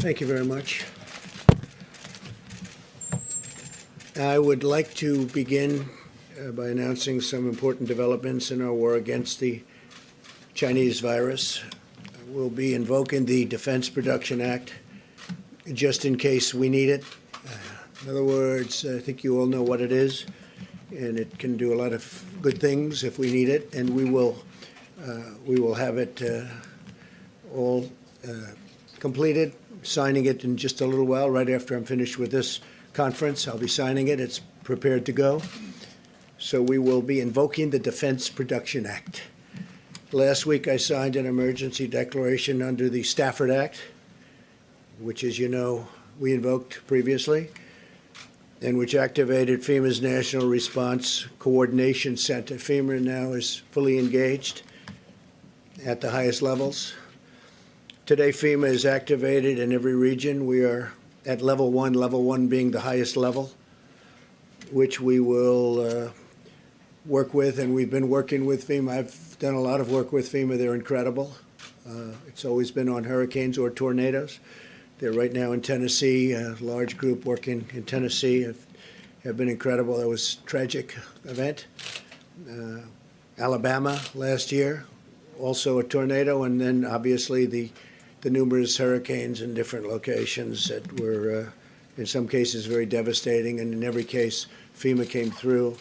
Thank you very much. I would like to begin by announcing some important developments in our war against the Chinese virus. We'll be invoking the Defense Production Act just in case we need it. In other words, I think you all know what it is, and it can do a lot of good things if we need it, and we will have it all completed, signing it in just a little while, right after I'm finished with this conference. I'll be signing it. It's prepared to go. So we will be invoking the Defense Production Act. Last week, I signed an emergency declaration under the Stafford Act, which, as you know, we invoked previously, and which activated FEMA's National Response Coordination Center. FEMA now is fully engaged at the highest levels. Today, FEMA is activated in every region. We are at level one being the highest level, which we will work with, and we've been working with FEMA. I've done a lot of work with FEMA. They're incredible. It's always been on hurricanes or tornadoes. They're right now in Tennessee, a large group working in Tennessee have been incredible. That was a tragic event. Alabama last year, also a tornado, and then obviously the numerous hurricanes in different locations that were, in some cases, very devastating, and in every case, FEMA came through.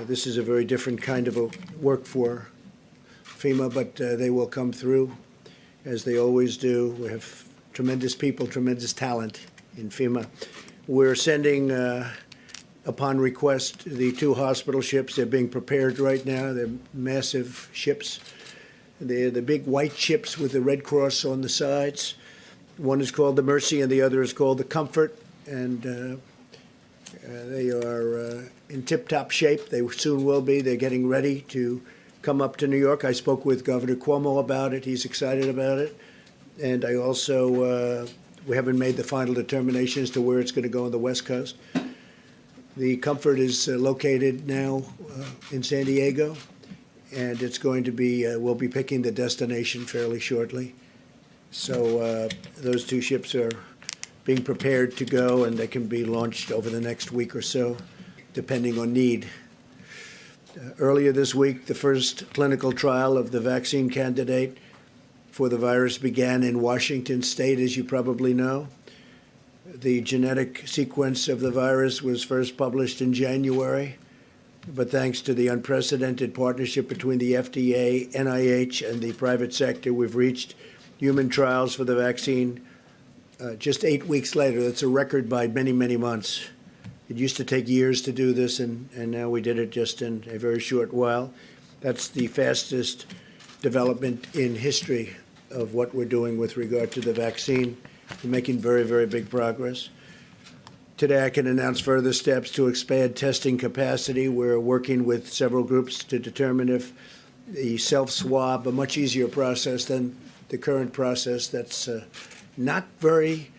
This is a very different kind of a work for FEMA, but they will come through, as they always do. We have tremendous people, tremendous talent in FEMA. We're sending, upon request, the 2 hospital ships. They're being prepared right now. They're massive ships. They're the big white ships with the Red Cross on the sides. One is called the Mercy and the other is called the Comfort. And they are in tip-top shape. They soon will be. They're getting ready to come up to New York. I spoke with Governor Cuomo about it. He's excited about it. And I also, we haven't made the final determination as to where it's going to go on the West Coast. The Comfort is located now in San Diego. And it's going to be, we'll be picking the destination fairly shortly. So those 2 ships are being prepared to go, and they can be launched over the next week or so, depending on need. Earlier this week, the first clinical trial of the vaccine candidate for the virus began in Washington State, as you probably know. The genetic sequence of the virus was first published in January. But thanks to the unprecedented partnership between the FDA, NIH, and the private sector, we've reached human trials for the vaccine just 8 weeks later. That's a record by many, many months. It used to take years to do this, and now we did it just in a very short while. That's the fastest development in history of what we're doing with regard to the vaccine. We're making very, very big progress. Today, I can announce further steps to expand testing capacity. We're working with several groups to determine if the self-swab, a much easier process than the current process that's not very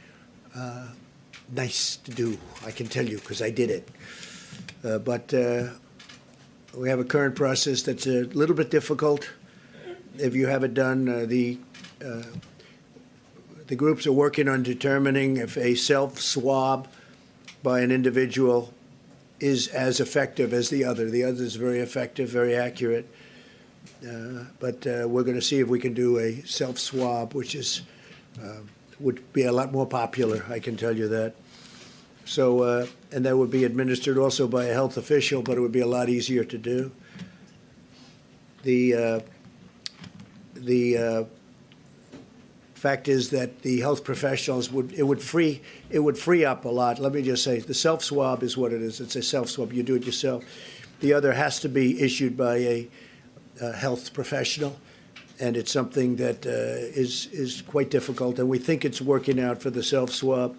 nice to do, I can tell you, because I did it. But we have a current process that's a little bit difficult. If you have it done, the groups are working on determining if a self-swab by an individual is as effective as the other. The other is very effective, very accurate. But we're going to see if we can do a self-swab, which is would be a lot more popular, I can tell you that. So, and that would be administered also by a health official, but it would be a lot easier to do. The fact is that the health professionals would free up a lot. Let me just say, the self-swab is what it is. It's a self-swab. You do it yourself. The other has to be issued by a health professional, and it's something that is quite difficult. And we think it's working out for the self-swab.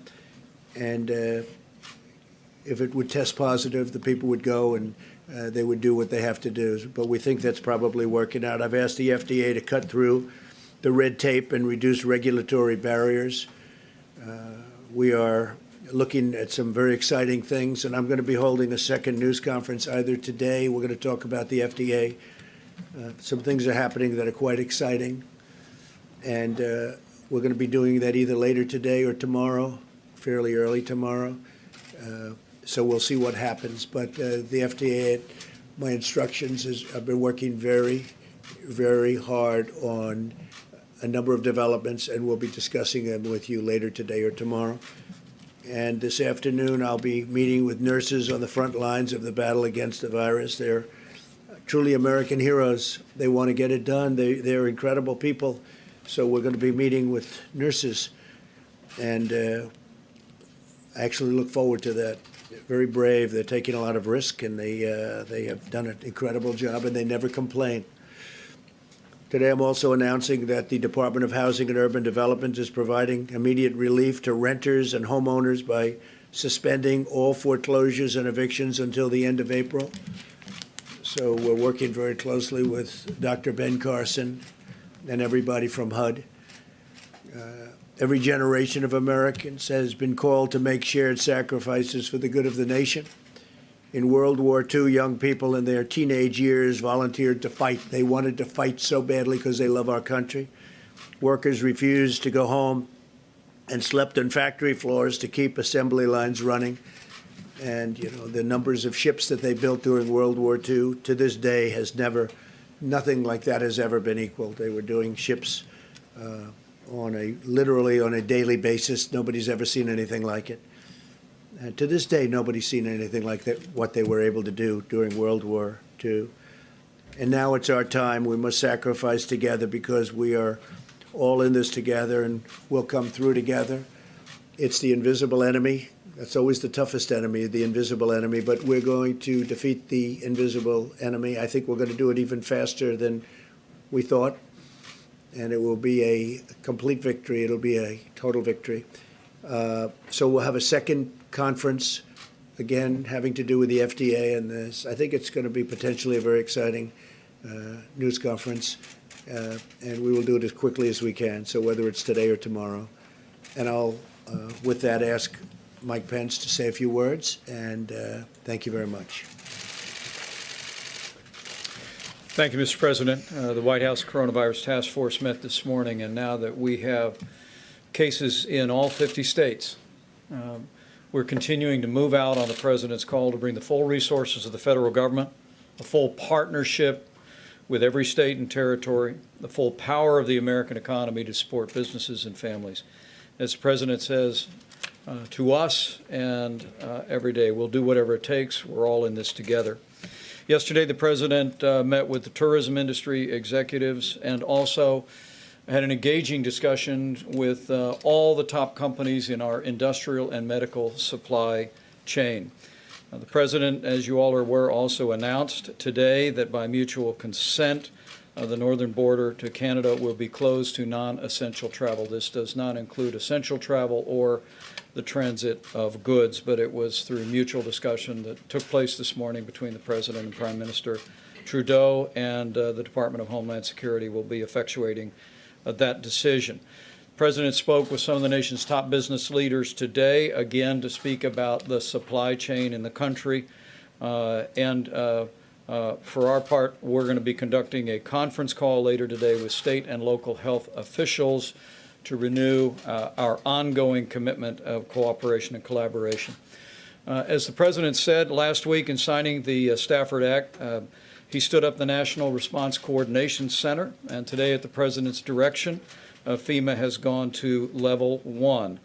And if it would test positive, the people would go and they would do what they have to do. But we think that's probably working out. I've asked the FDA to cut through the red tape and reduce regulatory barriers. We are looking at some very exciting things, and I'm going to be holding a second news conference either today. We're going to talk about the FDA. Some things are happening that are quite exciting, and We're going to be doing that either later today or tomorrow, fairly early tomorrow. So we'll see what happens. But the FDA, my instructions is I've been working very, very hard on a number of developments, and we'll be discussing them with you later today or tomorrow. And this afternoon, I'll be meeting with nurses on the front lines of the battle against the virus. They're truly American heroes. They want to get it done. They're incredible people. So we're going to be meeting with nurses, and I actually look forward to that. They're very brave. They're taking a lot of risk, and they have done an incredible job, and they never complain. Today, I'm also announcing that the Department of Housing and Urban Development is providing immediate relief to renters and homeowners by suspending all foreclosures and evictions until the end of April. So we're working very closely with Dr. Ben Carson and everybody from HUD. Every generation of Americans has been called to make shared sacrifices for the good of the nation. In World War II, young people in their teenage years volunteered to fight. They wanted to fight so badly because they love our country. Workers refused to go home and slept on factory floors to keep assembly lines running. And, you know, the numbers of ships that they built during World War II to this day has nothing like that has ever been equaled. They were doing ships literally on a daily basis. Nobody's ever seen anything like it. And to this day, nobody's seen anything like that, what they were able to do during World War II. And now it's our time. We must sacrifice together because we are all in this together, and we'll come through together. It's the invisible enemy. That's always the toughest enemy, the invisible enemy. But we're going to defeat the invisible enemy. I think we're going to do it even faster than we thought. And it will be a complete victory. It'll be a total victory. So we'll have a second conference, again, having to do with the FDA and this. I think it's going to be potentially a very exciting news conference, and we will do it as quickly as we can, so whether it's today or tomorrow. And I'll, with that, ask Mike Pence to say a few words, and thank you very much. Thank you, Mr. President. The White House Coronavirus Task Force met this morning, and now that we have cases in all 50 states, we're continuing to move out on the President's call to bring the full resources of the federal government, a full partnership with every state and territory, the full power of the American economy to support businesses and families. As the President says to us and every day, we'll do whatever it takes. We're all in this together. Yesterday, the President met with the tourism industry executives and also had an engaging discussion with all the top companies in our industrial and medical supply chain. The President, as you all are aware, also announced today that by mutual consent, the northern border to Canada will be closed to non-essential travel. This does not include essential travel or the transit of goods, but it was through mutual discussion that took place this morning between the President and Prime Minister Trudeau, and the Department of Homeland Security will be effectuating that decision. The President spoke with some of the nation's top business leaders today, again, to speak about the supply chain in the country. For our part, we're going to be conducting a conference call later today with state and local health officials to renew our ongoing commitment of cooperation and collaboration. As the President said last week in signing the Stafford Act, he stood up the National Response Coordination Center, and today at the President's direction, FEMA has gone to level 1.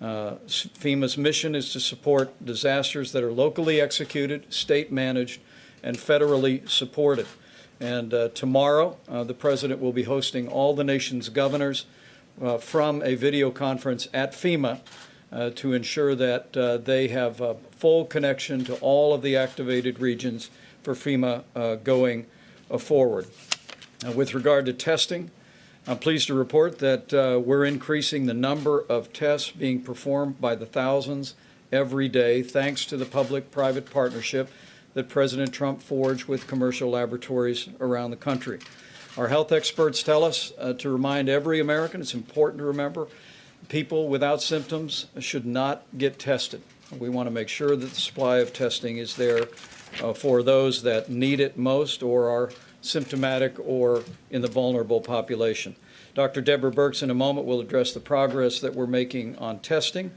FEMA's mission is to support disasters that are locally executed, state managed, and federally supported. And tomorrow, the President will be hosting all the nation's governors from a video conference at FEMA to ensure that they have a full connection to all of the activated regions for FEMA going forward. With regard to testing, I'm pleased to report that we're increasing the number of tests being performed by the thousands every day, thanks to the public-private partnership that President Trump forged with commercial laboratories around the country. Our health experts tell us to remind every American, it's important to remember, people without symptoms should not get tested. We want to make sure that the supply of testing is there for those that need it most or are symptomatic or in the vulnerable population. Dr. Deborah Birx in a moment will address the progress that we're making on testing,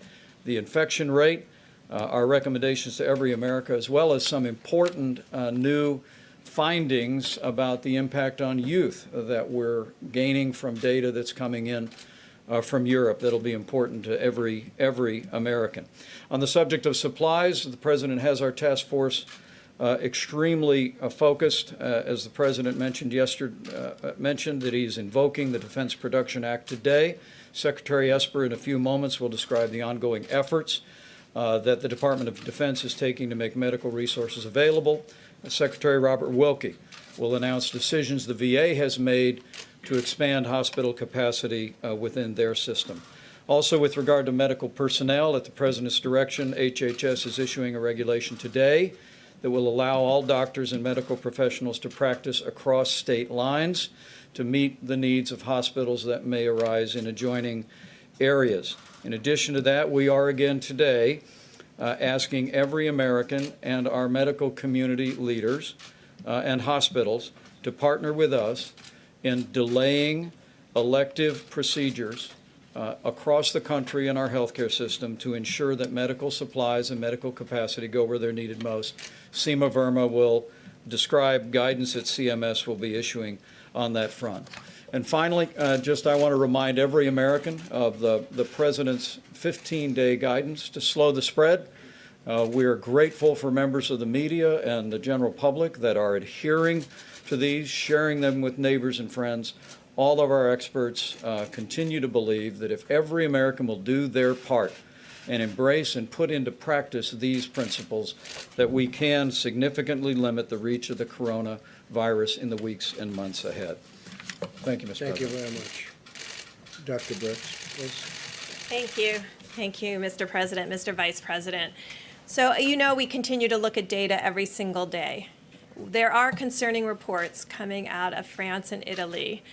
the infection rate, our recommendations to every America, as well as some important new findings about the impact on youth that we're gaining from data that's coming in from Europe that'll be important to every American. On the subject of supplies, the President has our task force extremely focused, as the President mentioned mentioned that he's invoking the Defense Production Act today. Secretary Esper in a few moments will describe the ongoing efforts that the Department of Defense is taking to make medical resources available. Secretary Robert Wilkie will announce decisions the VA has made to expand hospital capacity within their system. Also, with regard to medical personnel, at the President's direction, HHS is issuing a regulation today that will allow all doctors and medical professionals to practice across state lines to meet the needs of hospitals that may arise in adjoining areas. In addition to that, we are again today asking every American and our medical community leaders and hospitals to partner with us in delaying elective procedures across the country in our healthcare system to ensure that medical supplies and medical capacity go where they're needed most. Seema Verma will describe guidance that CMS will be issuing on that front. And finally, I want to remind every American of the President's 15-day guidance to slow the spread. We are grateful for members of the media and the general public that are adhering to these, sharing them with neighbors and friends. All of our experts continue to believe that if every American will do their part and embrace and put into practice these principles, that we can significantly limit the reach of the coronavirus in the weeks and months ahead. Thank you, Mr. President. Thank you very much. Dr. Birx, please. Thank you. Thank you, Mr. President, Mr. Vice President. So, we continue to look at data every single day. There are concerning reports coming out of France and Italy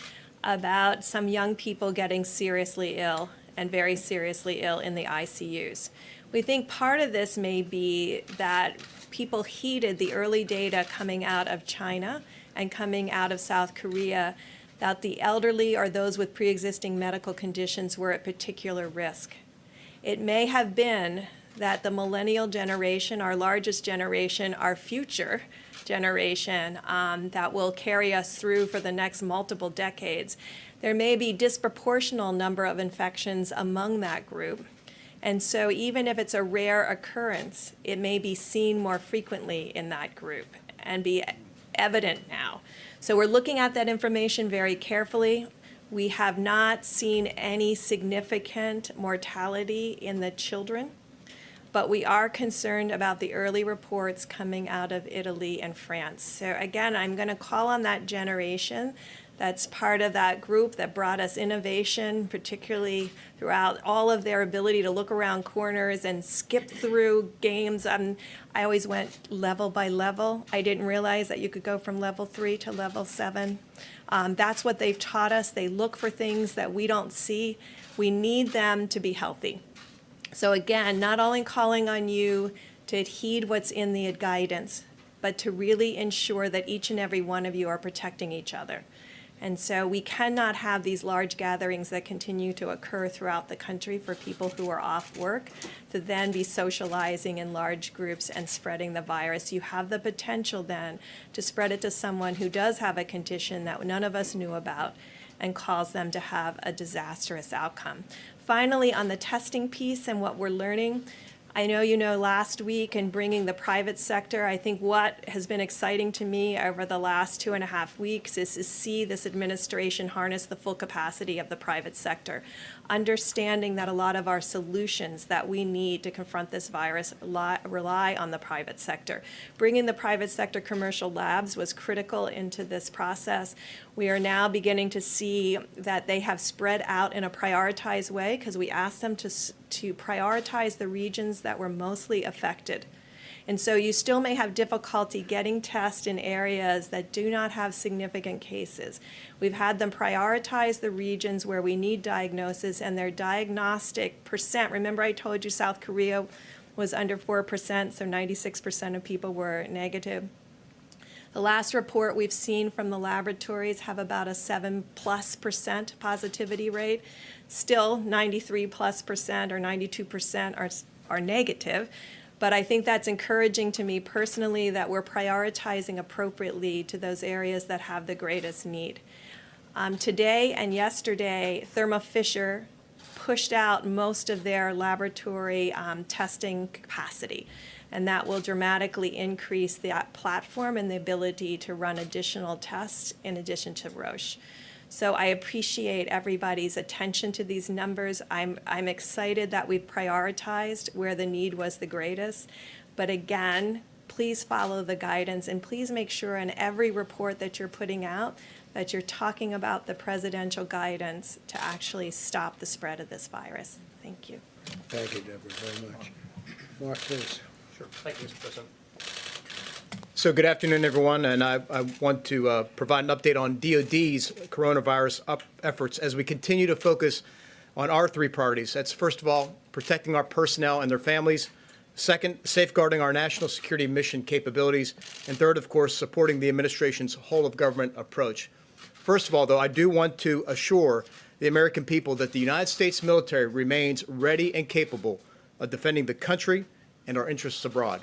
about some young people getting seriously ill and very seriously ill in the ICUs. We think part of this may be that people heeded the early data coming out of China and coming out of South Korea that the elderly or those with pre-existing medical conditions were at particular risk. It may have been that the millennial generation, our largest generation, our future generation that will carry us through for the next multiple decades, there may be disproportional number of infections among that group. And so even if it's a rare occurrence, it may be seen more frequently in that group and be evident now. So we're looking at that information very carefully. We have not seen any significant mortality in the children, but we are concerned about the early reports coming out of Italy and France. So again, I'm going to call on that generation that's part of that group that brought us innovation, particularly throughout all of their ability to look around corners and skip through games. I always went level by level. I didn't realize that you could go from level 3 to level 7. That's what they've taught us. They look for things that we don't see. We need them to be healthy. So again, not only calling on you to heed what's in the guidance, but to really ensure that each and every one of you are protecting each other. And so we cannot have these large gatherings that continue to occur throughout the country for people who are off work to then be socializing in large groups and spreading the virus. You have the potential then to spread it to someone who does have a condition that none of us knew about and cause them to have a disastrous outcome. Finally, on the testing piece and what we're learning, I know last week in bringing the private sector, I think what has been exciting to me over the last 2.5 weeks is to see this administration harness the full capacity of the private sector, understanding that a lot of our solutions that we need to confront this virus rely on the private sector. Bringing the private sector commercial labs was critical into this process. We are now beginning to see that they have spread out in a prioritized way because we asked them to prioritize the regions that were mostly affected. And so you still may have difficulty getting tests in areas that do not have significant cases. We've had them prioritize the regions where we need diagnosis and their diagnostic percent. Remember I told you South Korea was under 4%, so 96% of people were negative. The last report we've seen from the laboratories have about a 7+% positivity rate. Still 93+% or 92% are negative. But I think that's encouraging to me personally that we're prioritizing appropriately to those areas that have the greatest need. Today and yesterday, Thermo Fisher pushed out most of their laboratory testing capacity, and that will dramatically increase that platform and the ability to run additional tests in addition to Roche. So I appreciate everybody's attention to these numbers. I'm excited that we've prioritized where the need was the greatest. But again, please follow the guidance and please make sure in every report that you're putting out that you're talking about the presidential guidance to actually stop the spread of this virus. Thank you. Thank you, Deborah, very much. Mark, please. Sure. Thank you, Mr. President. So good afternoon, everyone, and I want to provide an update on DoD's coronavirus efforts as we continue to focus on our three priorities. That's, first of all, protecting our personnel and their families. Second, safeguarding our national security mission capabilities. And third, of course, supporting the administration's whole-of-government approach. First of all, though, I do want to assure the American people that the United States military remains ready and capable of defending the country and our interests abroad.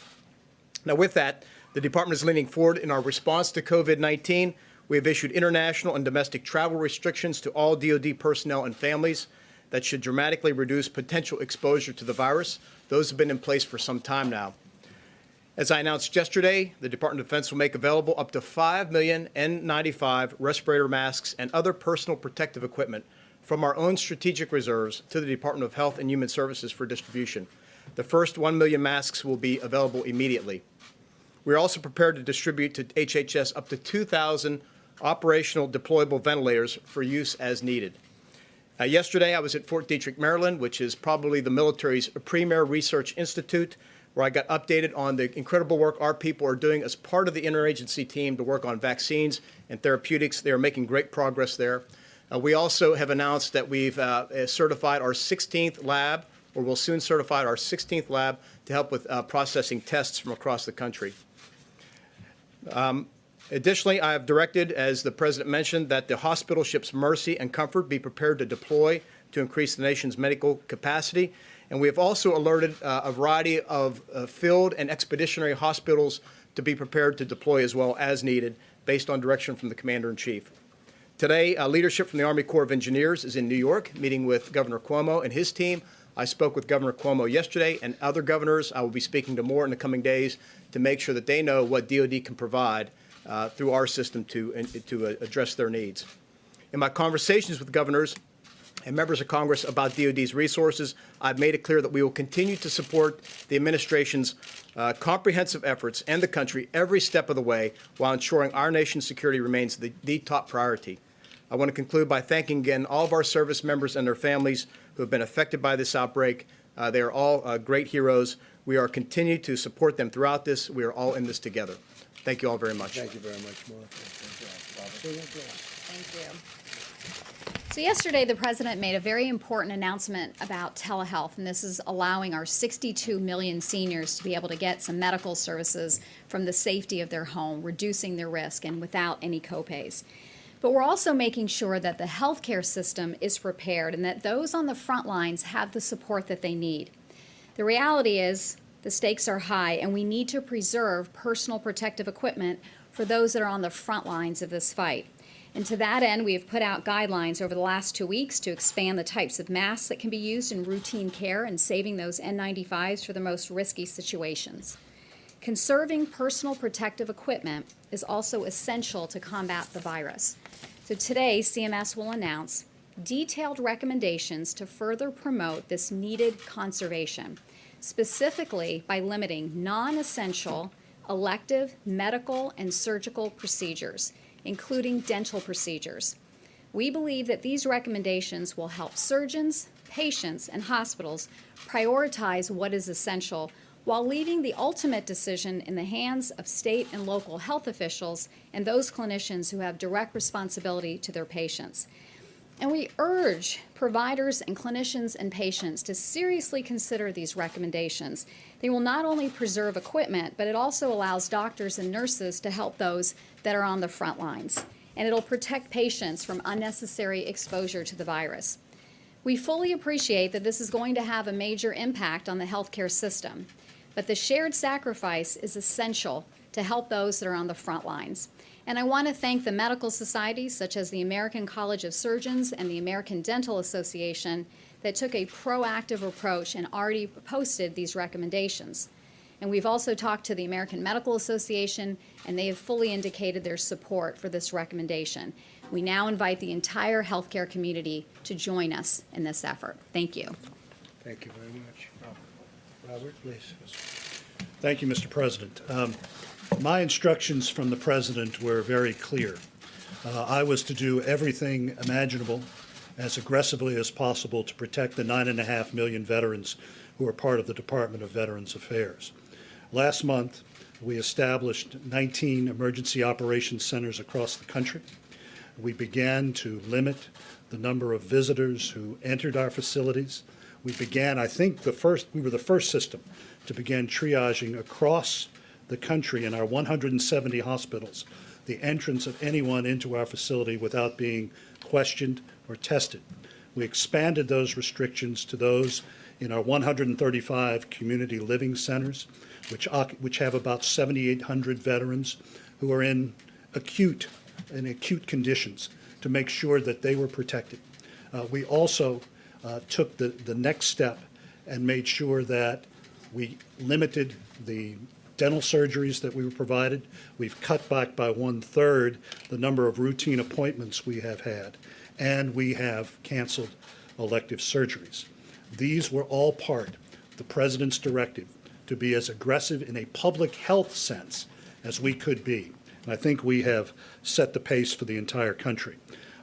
Now, with that, the Department is leaning forward in our response to COVID-19. We have issued international and domestic travel restrictions to all DoD personnel and families that should dramatically reduce potential exposure to the virus. Those have been in place for some time now. As I announced yesterday, the Department of Defense will make available up to 5 million N95 respirator masks and other personal protective equipment from our own strategic reserves to the Department of Health and Human Services for distribution. The first 1 million masks will be available immediately. We are also prepared to distribute to HHS up to 2,000 operational deployable ventilators for use as needed. Yesterday, I was at Fort Detrick, Maryland, which is probably the military's premier research institute, where I got updated on the incredible work our people are doing as part of the interagency team to work on vaccines and therapeutics. They are making great progress there. We also have announced that we've certified our 16th lab, or will soon certify our 16th lab to help with processing tests from across the country. Additionally, I have directed, as the President mentioned, that the hospital ships Mercy and Comfort be prepared to deploy to increase the nation's medical capacity. And we have also alerted a variety of field and expeditionary hospitals to be prepared to deploy as well as needed, based on direction from the Commander-in-Chief. Today, leadership from the Army Corps of Engineers is in New York, meeting with Governor Cuomo and his team. I spoke with Governor Cuomo yesterday, and other governors I will be speaking to more in the coming days to make sure that they know what DoD can provide through our system to address their needs. In my conversations with governors and members of Congress about DoD's resources, I've made it clear that we will continue to support the administration's comprehensive efforts and the country every step of the way while ensuring our nation's security remains the top priority. I want to conclude by thanking again all of our service members and their families who have been affected by this outbreak. They are all great heroes. We are continuing to support them throughout this. We are all in this together. Thank you all very much. Thank you very much, Mark. Thank you. So yesterday, the President made a very important announcement about telehealth, and this is allowing our 62 million seniors to be able to get some medical services from the safety of their home, reducing their risk and without any copays. But we're also making sure that the healthcare system is prepared and that those on the front lines have the support that they need. The reality is the stakes are high, and we need to preserve personal protective equipment for those that are on the front lines of this fight. And to that end, we have put out guidelines over the last 2 weeks to expand the types of masks that can be used in routine care and saving those N95s for the most risky situations. Conserving personal protective equipment is also essential to combat the virus. So today, CMS will announce detailed recommendations to further promote this needed conservation, specifically by limiting non-essential elective medical and surgical procedures, including dental procedures. We believe that these recommendations will help surgeons, patients, and hospitals prioritize what is essential while leaving the ultimate decision in the hands of state and local health officials and those clinicians who have direct responsibility to their patients. And we urge providers and clinicians and patients to seriously consider these recommendations. They will not only preserve equipment, but it also allows doctors and nurses to help those that are on the front lines. And it'll protect patients from unnecessary exposure to the virus. We fully appreciate that this is going to have a major impact on the healthcare system, but the shared sacrifice is essential to help those that are on the front lines. And I want to thank the medical societies such as the American College of Surgeons and the American Dental Association that took a proactive approach and already posted these recommendations. And we've also talked to the American Medical Association, and they have fully indicated their support for this recommendation. We now invite the entire healthcare community to join us in this effort. Thank you. Thank you very much. Robert, please. Thank you, Mr. President. My instructions from the President were very clear. I was to do everything imaginable as aggressively as possible to protect the 9.5 million veterans who are part of the Department of Veterans Affairs. Last month, we established 19 emergency operations centers across the country. We began to limit the number of visitors who entered our facilities. We began, I think, we were the first system to begin triaging across the country in our 170 hospitals, the entrance of anyone into our facility without being questioned or tested. We expanded those restrictions to those in our 135 community living centers, which have about 7,800 veterans who are in acute conditions, to make sure that they were protected. We also took the next step and made sure that we limited the dental surgeries that we were provided. We've cut back by 1/3 the number of routine appointments we have had, and we have canceled elective surgeries. These were all part of the President's directive to be as aggressive in a public health sense as we could be. And I think we have set the pace for the entire country.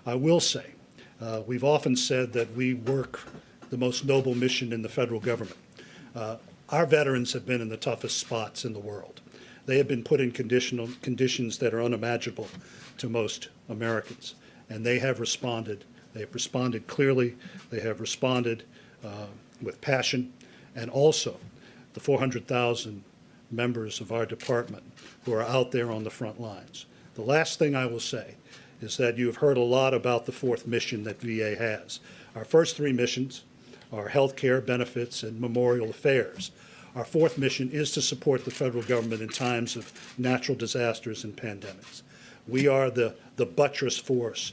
I will say, we've often said that we work the most noble mission in the federal government. Our veterans have been in the toughest spots in the world. They have been put in conditions that are unimaginable to most Americans, and they have responded. They have responded clearly. They have responded with passion, and also the 400,000 members of our department who are out there on the front lines. The last thing I will say is that you've heard a lot about the fourth mission that VA has. Our first three missions are health care, benefits, and memorial affairs. Our fourth mission is to support the federal government in times of natural disasters and pandemics. We are the buttress force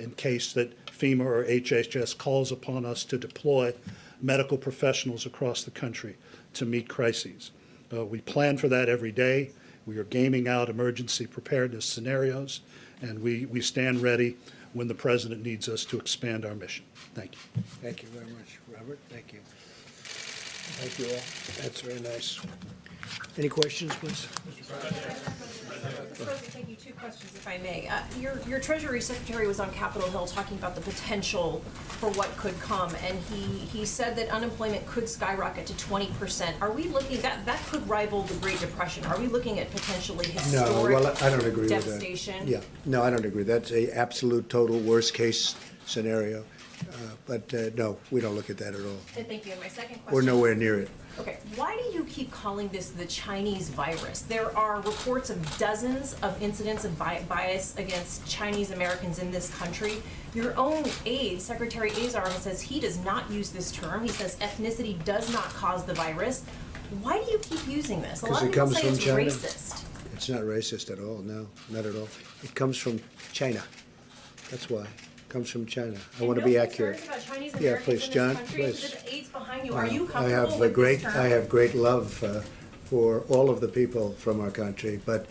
in case that FEMA or HHS calls upon us to deploy medical professionals across the country to meet crises. We plan for that every day. We are gaming out emergency preparedness scenarios, and we stand ready when the President needs us to expand our mission. Thank you. Thank you very much, Robert. Thank you. Thank you all. That's very nice. Any questions, please? Thank you. Two questions, if I may. Your Treasury Secretary was on Capitol Hill talking about the potential for what could come, and he said that unemployment could skyrocket to 20%. Are we looking, that could rival the Great Depression? Are we looking at potentially historic No, well, I don't agree with that. devastation? Yeah, no, I don't agree. That's a absolute, total worst-case scenario. But no, we don't look at that at all. And thank you. And my second question. We're nowhere near it. Okay, why do you keep calling this the Chinese virus? There are reports of dozens of incidents of bias against Chinese Americans in this country. Your own aide, Secretary Azar, says he does not use this term. He says ethnicity does not cause the virus. Why do you keep using this? A lot of people say it's racist. It's not racist at all, no, not at all. It comes from China. That's why. It comes from China. I want to be accurate. About Chinese Yeah, Americans please, in John, this country? please. The aides behind you. Are you I comfortable have with this term? I have great love for all of the people from our country, but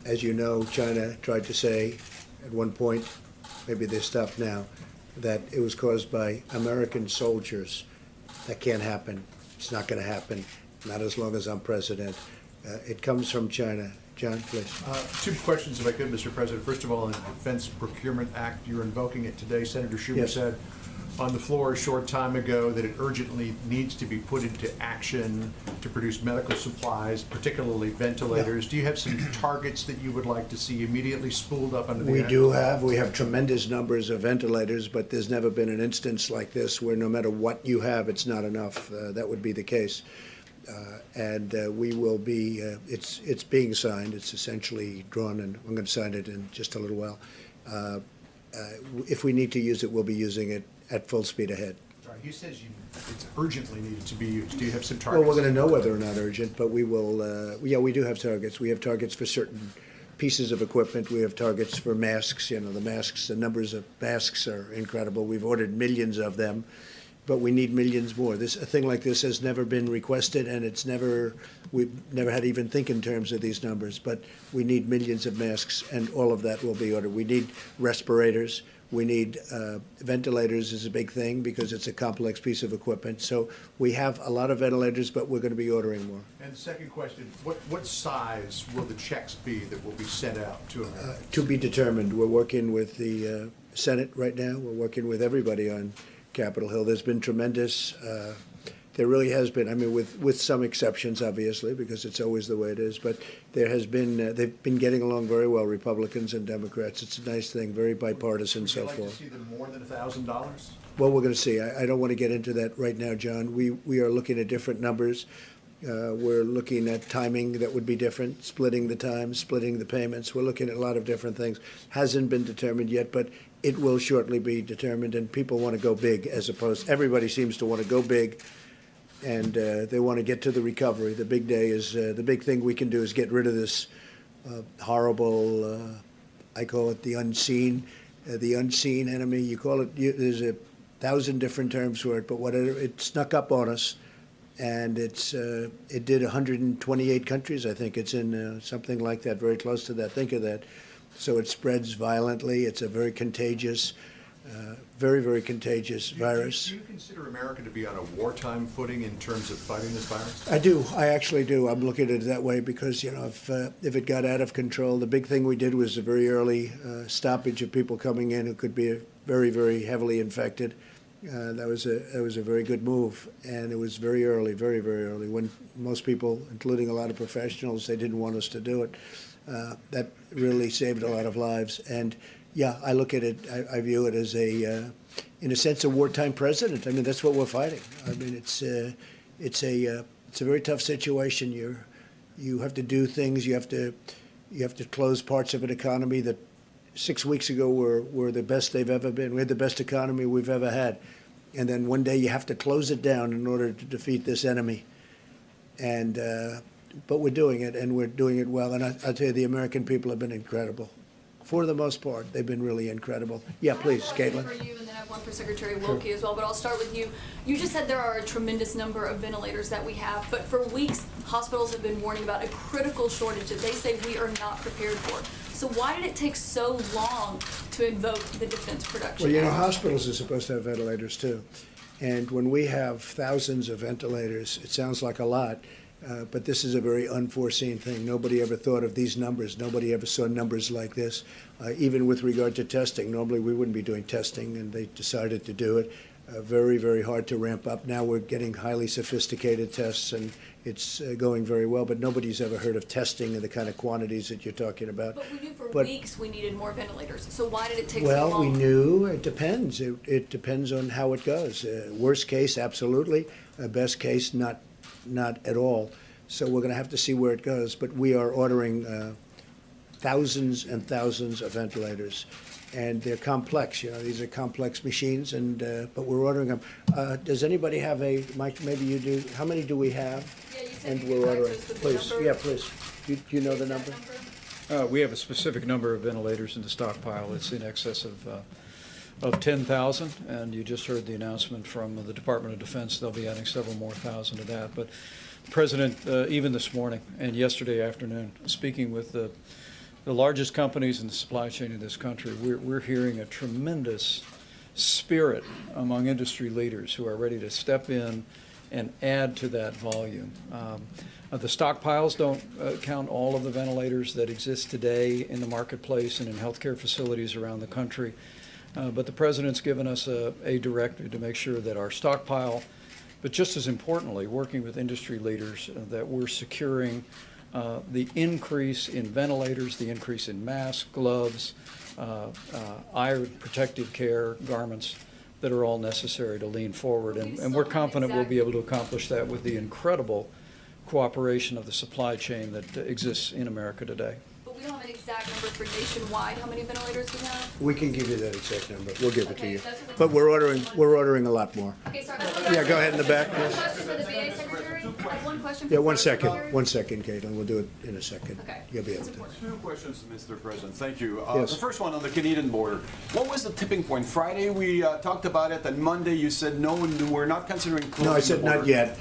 as you know, China tried to say at one point, maybe they stopped now, that it was caused by American soldiers. That can't happen. It's not going to happen, not as long as I'm president. It comes from China. John, please. Two questions, if I could, Mr. President. First of all, in the Defense Procurement Act, you're invoking it today. Senator Schumer Yes. said on the floor a short time ago that it urgently needs to be put into action to produce medical supplies, particularly ventilators. Do you have some targets that you would like to see immediately spooled up under the We act? do have. We have tremendous numbers of ventilators, but there's never been an instance like this where no matter what you have, it's not enough. That would be the case. And we will be, it's being signed. It's essentially drawn, and I'm going to sign it in just a little while. If we need to use it, we'll be using it at full speed ahead. Sorry, he says it's urgently needed to be used. Do you have some Well, targets? we're going to know whether or not urgent, but we will, yeah, we do have targets. We have targets for certain pieces of equipment. We have targets for masks. You know, the masks, the numbers of masks are incredible. We've ordered millions of them, but we need millions more. A thing like this has never been requested, and we've never had to even think in terms of these numbers, but we need millions of masks, and all of that will be ordered. We need respirators. We need ventilators is a big thing because it's a complex piece of equipment. So we have a lot of ventilators, but we're going to be ordering more. And second question, what size will the checks be that will be sent out to America? To be determined. We're working with the Senate right now. We're working with everybody on Capitol Hill. There's been tremendous, there really has been, I mean, with some exceptions, obviously, because it's always the way it is, but there has been, they've been getting along very well, Republicans and Democrats. It's a nice thing, very bipartisan so Would you far. like to see them more than $1,000? Well, we're going to see. I don't want to get into that right now, John. We are looking at different numbers. We're looking at timing that would be different, splitting the time, splitting the payments. We're looking at a lot of different things. Hasn't been determined yet, but it will shortly be determined, and people want to go big as opposed, everybody seems to want to go big, and they want to get to the recovery. The big day is, the big thing we can do is get rid of this horrible, I call it the unseen enemy. You call it, there's 1,000 different terms for it, but whatever, it snuck up on us, and it did 128 countries. I think it's in something like that, very close to that. Think of that. So it spreads violently. It's a very contagious, very, very contagious virus. Do you consider America to be on a wartime footing in terms of fighting this virus? I do. I actually do. I'm looking at it that way because, you know, if it got out of control, the big thing we did was a very early stoppage of people coming in who could be very, very heavily infected. That was a very good move, and it was very early, very, very early, when most people, including a lot of professionals, they didn't want us to do it. That really saved a lot of lives. And yeah, I look at it, I view it as in a sense, a wartime president. I mean, that's what we're fighting. I mean, it's a very tough situation. You have to do things. You have to close parts of an economy that 6 weeks ago were the best they've ever been. We had the best economy we've ever had. And then one day you have to close it down in order to defeat this enemy. And but we're doing it, and we're doing it well. And I'll tell you, the American people have been incredible. For the most part, they've been really incredible. Yeah, please, Caitlin. For you, and then I have one for Secretary Wilkie as well, but I'll start with you. You just said there are a tremendous number of ventilators that we have, but for weeks, hospitals have been warning about a critical shortage that they say we are not prepared for. So why did it take so long to invoke the Defense Production Well, you know, Act? hospitals are supposed to have ventilators too. And when we have thousands of ventilators, it sounds like a lot, but this is a very unforeseen thing. Nobody ever thought of these numbers. Nobody ever saw numbers like this. Even with regard to testing, normally we wouldn't be doing testing, and they decided to do it. Very, very hard to ramp up. Now we're getting highly sophisticated tests, and it's going very well, but nobody's ever heard of testing in the kind of quantities that you're talking about. But we knew for But- weeks we needed more ventilators. So why did it take so Well, long? we knew. It depends. It depends on how it goes. Worst case, absolutely. Best case, not at all. So we're going to have to see where it goes. But we are ordering thousands and thousands of ventilators, and they're complex. You know, these are complex machines, and but we're ordering them. Does anybody have a, Mike? Maybe you do. How many do we have? Yeah, you said And you we're could ordering. access the Please, number. yeah, please. Do you know the Exact number? We have a specific number of ventilators in the stockpile. It's in excess of 10,000, and you just heard the announcement from the Department of Defense. They'll be adding several more thousand to that. But the President, even this morning and yesterday afternoon, speaking with the largest companies in the supply chain in this country, we're hearing a tremendous spirit among industry leaders who are ready to step in and add to that volume. The stockpiles don't count all of the ventilators that exist today in the marketplace and in healthcare facilities around the country. But the President's given us a directive to make sure that our stockpile, but just as importantly, working with industry leaders, that we're securing the increase in ventilators, the increase in masks, gloves, eye protective care, garments that are all necessary to lean forward. And we're confident we'll be able to accomplish that with the incredible cooperation of the supply chain that exists in America today. But we don't have an exact number for nationwide, how many ventilators we have? We can give you that exact number. We'll give it to Okay, you. that's what we- But we're ordering a lot more. Okay, sorry. Yeah, go ahead in the back, One please. question for the VA secretary? I have one question for Yeah, the one VA second, secretary. 1 second, Caitlin. We'll do it in a second. Okay. You'll be able It's to. important. Two questions, Mr. President. Thank you. Yes. The first one on the Canadian border. What was the tipping point? Friday we talked about it, and Monday you said no, we're not considering closing No, I said the border. not yet.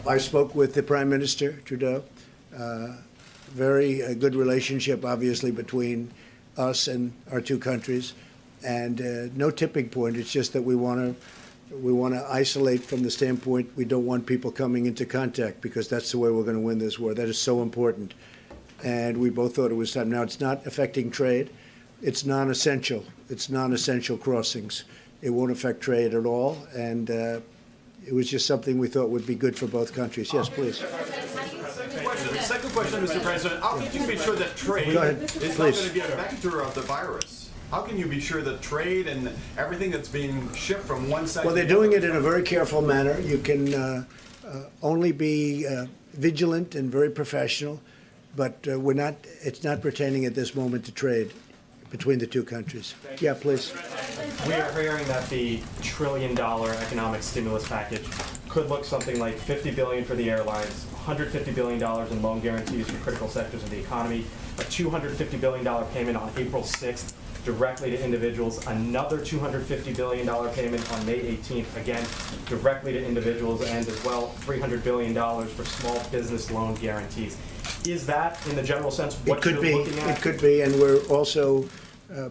I spoke with the Prime Minister, Trudeau. Very good relationship, obviously, between us and our two countries. And no tipping point. It's just that we want to isolate from the standpoint we don't want people coming into contact, because that's the way we're going to win this war. That is so important. And we both thought it was time. Now, it's not affecting trade. It's non-essential. It's non-essential crossings. It won't affect trade at all. And it was just something we thought would be good for both countries. Yes, please. Second question, Mr. President. How can you be sure that trade Go ahead, is not please. going to be a vector of the virus? How can you be sure that trade and everything that's being shipped from one side Well, to they're the doing other- it in a very careful manner. You can only be vigilant and very professional, but it's not pertaining at this moment to trade between the two countries. Yeah, please. We are hearing that the $1 trillion economic stimulus package could look something like $50 billion for the airlines, $150 billion in loan guarantees for critical sectors of the economy, a $250 billion payment on April 6th directly to individuals, another $250 billion payment on May 18th, again, directly to individuals, and as well, $300 billion for small business loan guarantees. Is that, in the general sense, It what could you're be. looking at? It could be, and we're also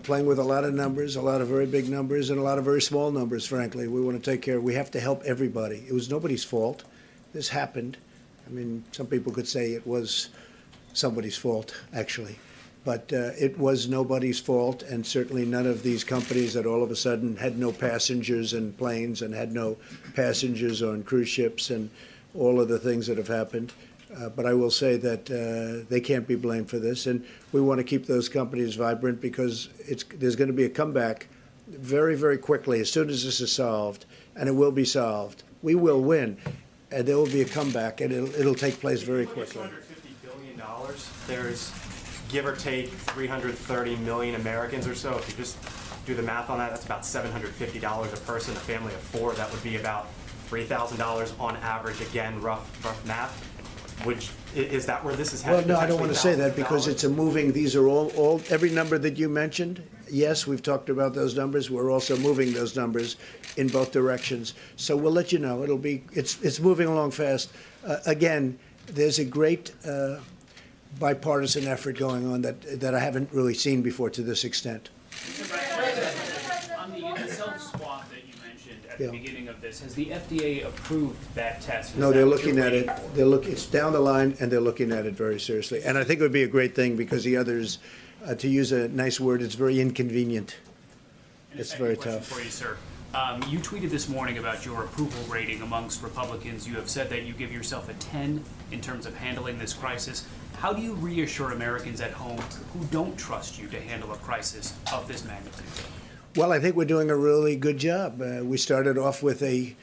playing with a lot of numbers, a lot of very big numbers, and a lot of very small numbers, frankly. We want to take care. We have to help everybody. It was nobody's fault. This happened. I mean, some people could say it was somebody's fault, actually. But it was nobody's fault, and certainly none of these companies that all of a sudden had no passengers in planes and had no passengers on cruise ships and all of the things that have happened. But I will say that they can't be blamed for this, and we want to keep those companies vibrant, because there's going to be a comeback very, very quickly as soon as this is solved, and it will be solved. We will win, and there will be a comeback, and it'll take place very quickly. $250 billion, there's give or take 330 million Americans or so. If you just do the math on that, that's about $750 a person. A family of four, that would be about $3,000 on average. Again, rough math. Is that where this is headed? Well, no, I don't want to say that, $3,000? because it's a moving, these are all, every number that you mentioned, yes, we've talked about those numbers. We're also moving those numbers in both directions. So we'll let you know. It's moving along fast. Again, there's a great bipartisan effort going on that I haven't really seen before to this extent. On the self-swab that you mentioned at Yeah. the beginning of this, has the FDA approved that test? Is No, that they're what looking you're at it. waiting for? It's down the line, and they're looking at it very seriously. And I think it would be a great thing, because the others, to use a nice word, it's very inconvenient. And a It's second very question tough. For you, sir. You tweeted this morning about your approval rating amongst Republicans. You have said that you give yourself a 10 in terms of handling this crisis. How do you reassure Americans at home who don't trust you to handle a crisis of this magnitude? Well, I think we're doing a really good job. We started off with a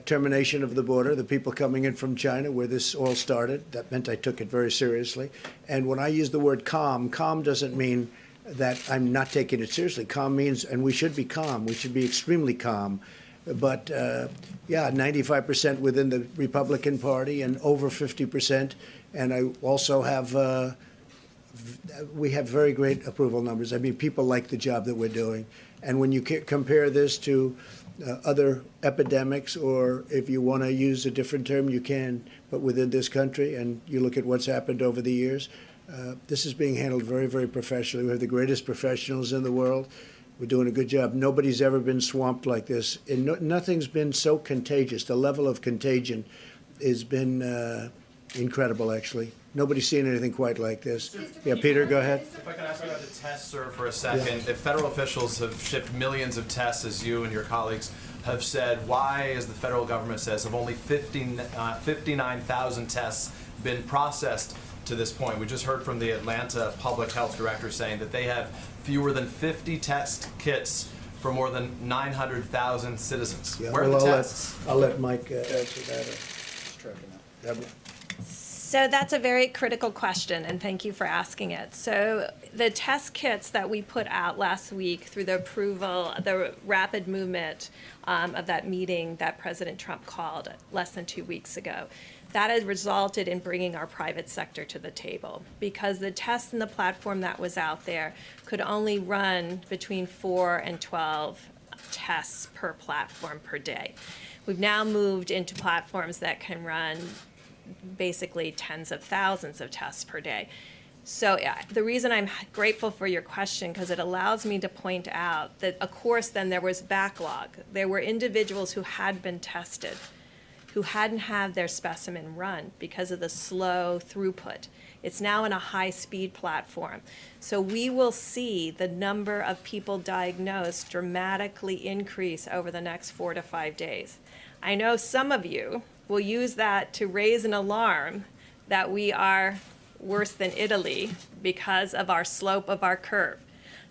termination of the border, the people coming in from China, where this all started. That meant I took it very seriously. And when I use the word calm doesn't mean that I'm not taking it seriously. Calm means, and we should be calm, we should be extremely calm. But yeah, 95% within the Republican Party and over 50%. And I also have, we have very great approval numbers. I mean, people like the job that we're doing. And when you compare this to other epidemics, or if you want to use a different term, you can, but within this country, and you look at what's happened over the years, this is being handled very, very professionally. We have the greatest professionals in the world. We're doing a good job. Nobody's ever been swamped like this. And nothing's been so contagious. The level of contagion has been incredible, actually. Nobody's seen anything quite like this. Yeah, Peter, go ahead. If I can ask about the tests, sir, for a second. If federal officials have shipped millions of tests, as you and your colleagues have said, why, as the federal government says, have only 59,000 tests been processed to this point? We just heard from the Atlanta public health director saying that they have fewer than 50 test kits for more than 900,000 citizens. Yeah, Where are well, the tests? I'll let Mike answer that. Deborah? So that's a very critical question, and thank you for asking it. So the test kits that we put out last week through the approval, the rapid movement of that meeting that President Trump called less than 2 weeks ago, that has resulted in bringing our private sector to the table, because the test and the platform that was out there could only run between 4 and 12 tests per platform per day. We've now moved into platforms that can run basically tens of thousands of tests per day. So the reason I'm grateful for your question, because it allows me to point out that, of course, then there was backlog. There were individuals who had been tested, who hadn't had their specimen run because of the slow throughput. It's now in a high-speed platform. So we will see the number of people diagnosed dramatically increase over the next 4 to 5 days. I know some of you will use that to raise an alarm that we are worse than Italy because of our slope of our curve.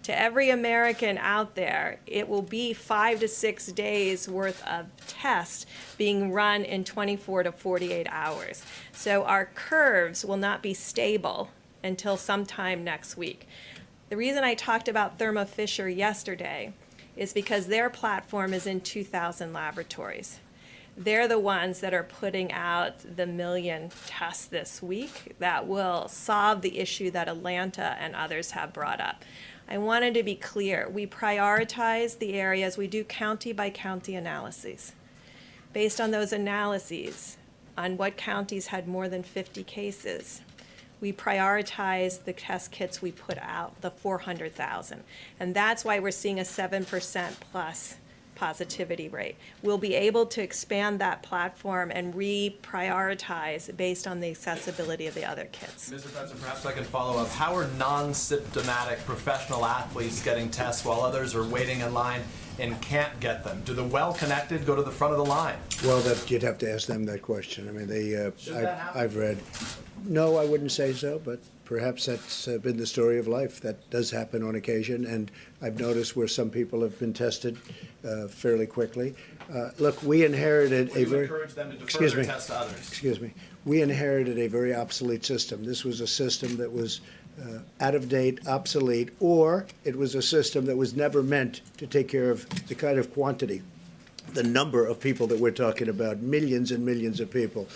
To every American out there, it will be 5 to 6 days worth of tests being run in 24 to 48 hours. So our curves will not be stable until sometime next week. The reason I talked about Thermo Fisher yesterday is because their platform is in 2,000 laboratories. They're the ones that are putting out the 1 million tests this week that will solve the issue that Atlanta and others have brought up. I wanted to be clear. We prioritize the areas. We do county by county analyses. Based on those analyses, on what counties had more than 50 cases, we prioritize the test kits we put out, the 400,000. And that's why we're seeing a 7% plus positivity rate. We'll be able to expand that platform and reprioritize based on the accessibility of the other kits. Mr. President, perhaps I can follow up. How are non-symptomatic professional athletes getting tests while others are waiting in line and can't get them? Do the well-connected go to the front of the line? Well, you'd have to ask them that question. I mean, I've read. No, I wouldn't say so, but perhaps that's been the story of life. That does happen on occasion, and I've noticed where some people have been tested fairly quickly. Look, we inherited Would you encourage them to defer their tests to others? Excuse me. We inherited a very obsolete system. This was a system that was out of date, obsolete, or it was a system that was never meant to take care of the kind of quantity, the number of people that we're talking about, millions and millions of people.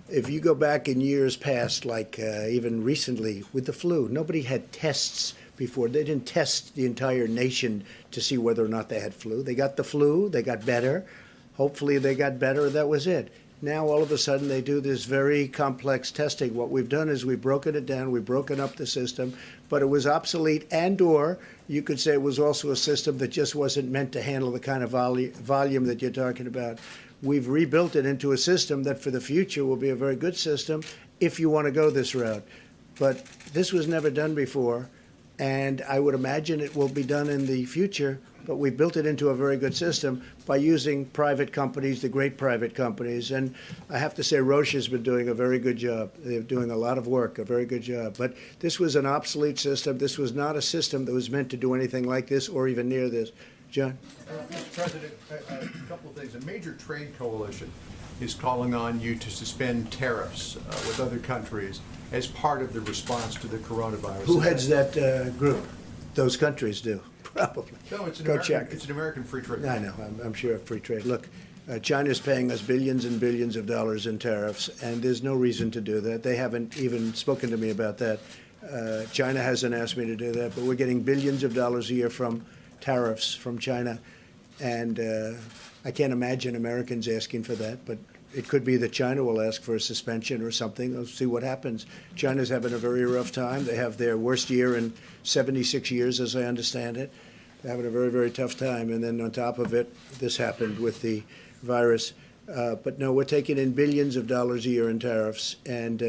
If you go back in years past, like even recently with the flu, nobody had tests before. They didn't test the entire nation to see whether or not they had flu. They got the flu, they got better. Hopefully they got better, that was it. Now all of a sudden they do this very complex testing. What we've done is we've broken it down, we've broken up the system, but it was obsolete, and or you could say it was also a system that just wasn't meant to handle the kind of volume that you're talking about. We've rebuilt it into a system that for the future will be a very good system if you want to go this route. But this was never done before, and I would imagine it will be done in the future, but we built it into a very good system by using private companies, the great private companies. And I have to say Roche has been doing a very good job. They're doing a lot of work, a very good job. But this was an obsolete system. This was not a system that was meant to do anything like this or even near this. John? Mr. President, a couple of things. A major trade coalition is calling on you to suspend tariffs with other countries as part of the response to the coronavirus. Who heads that group? Those countries do, probably. No, it's an American free trade. I know, I'm sure of free trade. Look, China's paying us billions and billions of dollars in tariffs, and there's no reason to do that. They haven't even spoken to me about that. China hasn't asked me to do that, but we're getting billions of dollars a year from tariffs from China, and I can't imagine Americans asking for that, but it could be that China will ask for a suspension or something. We'll see what happens. China's having a very rough time. They have their worst year in 76 years, as I understand it. They're having a very, very tough time, and then on top of it, this happened with the virus. But no, we're taking in billions of dollars a year in tariffs, and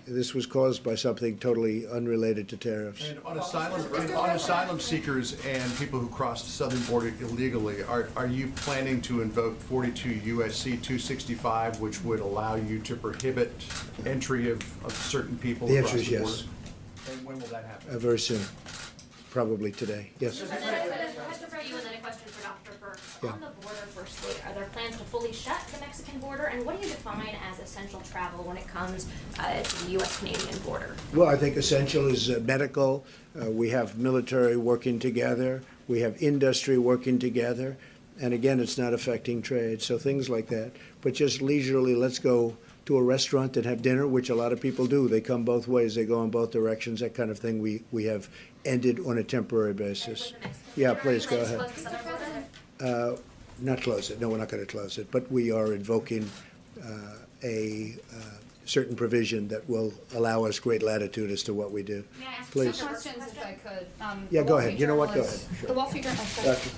this was caused by something totally unrelated to tariffs. And on asylum seekers and people who cross the southern border illegally, are you planning to invoke 42 U.S.C. 265, which would allow you to prohibit entry of certain people The across answer is the border? yes. And when will that happen? Very soon, probably today. Yes. Question for you and then a question for Dr. Burke. Yeah. On the border, firstly, are there plans to fully shut the Mexican border? And what do you define as essential travel when it comes to the U.S.-Canadian border? Well, I think essential is medical. We have military working together. We have industry working together. And again, it's not affecting trade. So things like that. But just leisurely, let's go to a restaurant and have dinner, which a lot of people do. They come both ways. They go in both directions. That kind of thing we have ended on a temporary basis. Yeah, please go ahead. Not close it. No, we're not going to close it. But we are invoking a certain provision that will allow us great latitude as to what we do. May I ask Please. two Questions, if I could. Yeah, The go Wall ahead. Street You know what? Journal Go is- ahead. Sure. The Wall Street Journal. Doctor.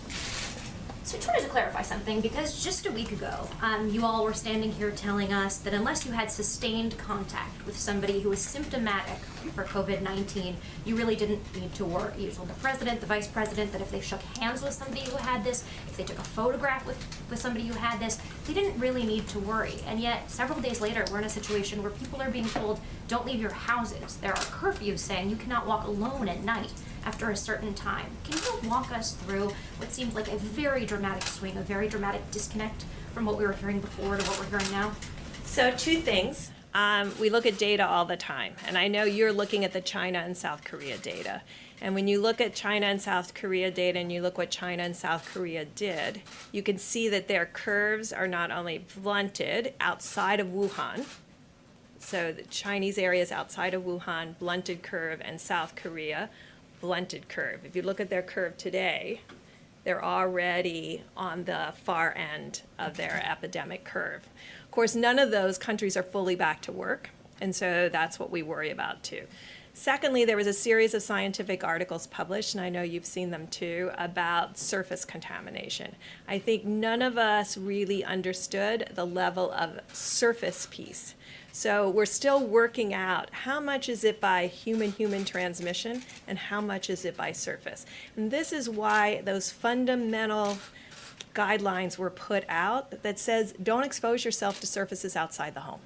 So I just wanted to clarify something, because just a week ago, you all were standing here telling us that unless you had sustained contact with somebody who was symptomatic for COVID-19, you really didn't need to worry. You told the president, the vice president, that if they shook hands with somebody who had this, if they took a photograph with somebody who had this, they didn't really need to worry. And yet, several days later, we're in a situation where people are being told, don't leave your houses. There are curfews saying you cannot walk alone at night after a certain time. Can you walk us through what seemed like a very dramatic swing, a very dramatic disconnect from what we were hearing before to what we're hearing now? So two things. We look at data all the time, and I know you're looking at the China and South Korea data. And when you look at China and South Korea data and you look what China and South Korea did, you can see that their curves are not only blunted outside of Wuhan, so the Chinese areas outside of Wuhan, blunted curve, and South Korea, blunted curve. If you look at their curve today, they're already on the far end of their epidemic curve. Of course, none of those countries are fully back to work, and so that's what we worry about too. Secondly, there was a series of scientific articles published, and I know you've seen them too, about surface contamination. I think none of us really understood the level of surface piece. So we're still working out how much is it by human-human transmission and how much is it by surface. And this is why those fundamental guidelines were put out that says don't expose yourself to surfaces outside the home.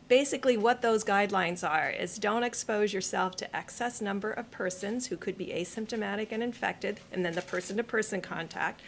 Basically what those guidelines are is don't expose yourself to excess number of persons who could be asymptomatic and infected, and then the person-to-person contact.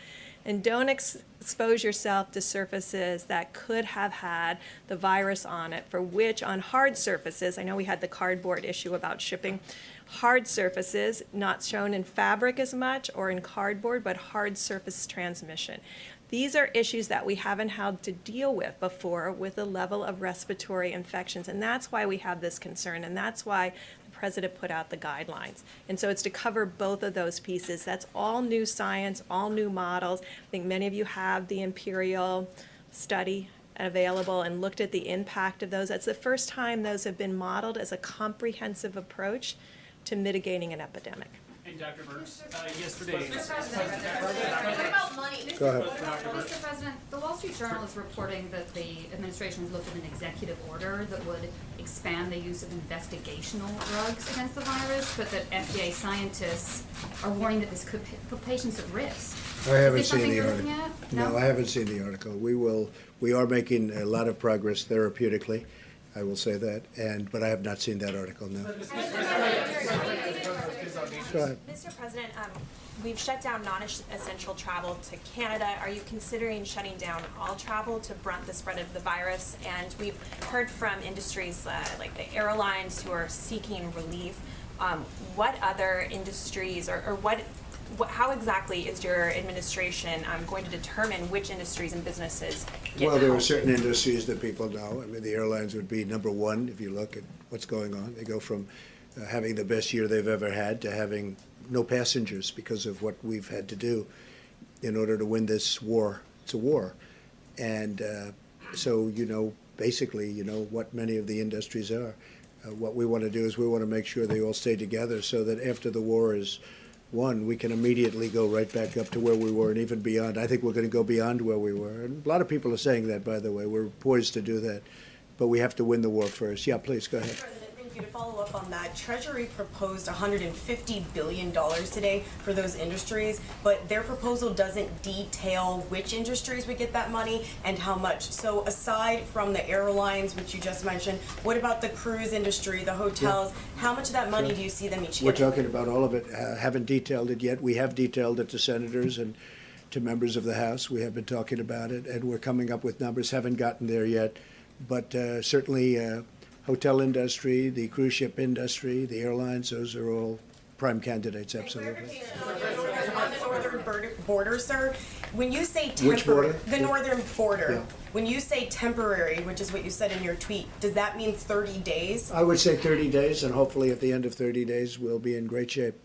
And don't expose yourself to surfaces that could have had the virus on it, for which on hard surfaces, I know we had the cardboard issue about shipping, hard surfaces, not shown in fabric as much or in cardboard, but hard surface transmission. These are issues that we haven't had to deal with before with the level of respiratory infections, and that's why we have this concern, and that's why the President put out the guidelines. And so it's to cover both of those pieces. That's all new science, all new models. I think many of you have the Imperial study available and looked at the impact of those. That's the first time those have been modeled as a comprehensive approach to mitigating an epidemic. And Dr. Burks, yesterday. What about money? Go ahead. Mr. President, the Wall Street Journal is reporting that the administration has looked at an executive order that would expand the use of investigational drugs against the virus, but that FDA scientists are warning that this could put patients at risk. I haven't Is this seen something the you're article. looking at? No, I haven't seen the article. We are making a lot of progress therapeutically, I will say that, but I have not seen that article, no. Go ahead. Mr. President, we've shut down non-essential travel to Canada. Are you considering shutting down all travel to blunt the spread of the virus? And we've heard from industries like the airlines who are seeking relief. What other industries or how exactly is your administration going to determine which industries and businesses get Well, there are help? certain industries that people know. I mean, the airlines would be number one if you look at what's going on. They go from having the best year they've ever had to having no passengers because of what we've had to do in order to win this war. It's a war. And so, basically, what many of the industries are. What we want to do is we want to make sure they all stay together so that after the war is won, we can immediately go right back up to where we were and even beyond. I think we're going to go beyond where we were. And a lot of people are saying that, by the way. We're poised to do that. But we have to win the war first. Yeah, please, go ahead. President, thank To follow up on that, Treasury proposed $150 billion today for those industries, but their proposal doesn't detail which industries would get that money and how much. So aside from the airlines, which you just mentioned, what about the cruise industry, the hotels? How much of that money do you see them each We're getting? talking about all of it. Haven't detailed it yet. We have detailed it to senators and to members of the House. We have been talking about it, and we're coming up with numbers. Haven't gotten there yet, but certainly hotel industry, the cruise ship industry, the airlines, those are all prime candidates, absolutely. On the northern border, sir, when you say Which temporary, border? the northern border, Yeah. when you say temporary, which is what you said in your tweet, does that mean 30 days? I would say 30 days, and hopefully at the end of 30 days, we'll be in great shape.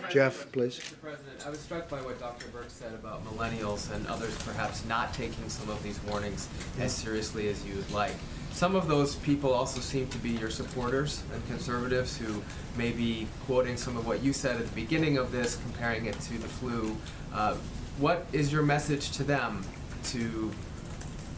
Jeff, please. Mr. President, I was struck by what Dr. Burke said about millennials and others perhaps not taking some of these warnings as seriously as you would like. Some of those people also seem to be your supporters and conservatives who may be quoting some of what you said at the beginning of this, comparing it to the flu. What is your message to them to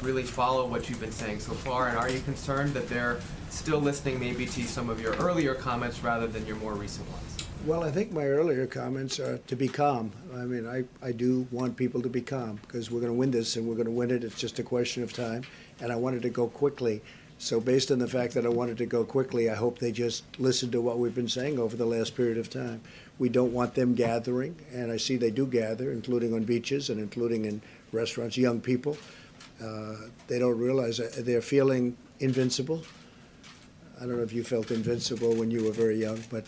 really follow what you've been saying so far? And are you concerned that they're still listening maybe to some of your earlier comments rather than your more recent ones? Well, I think my earlier comments are to be calm. I mean, I do want people to be calm because we're going to win this and we're going to win it. It's just a question of time. And I wanted to go quickly. So based on the fact that I wanted to go quickly, I hope they just listen to what we've been saying over the last period of time. We don't want them gathering, and I see they do gather, including on beaches and including in restaurants, young people. They don't realize that they're feeling invincible. I don't know if you felt invincible when you were very young, but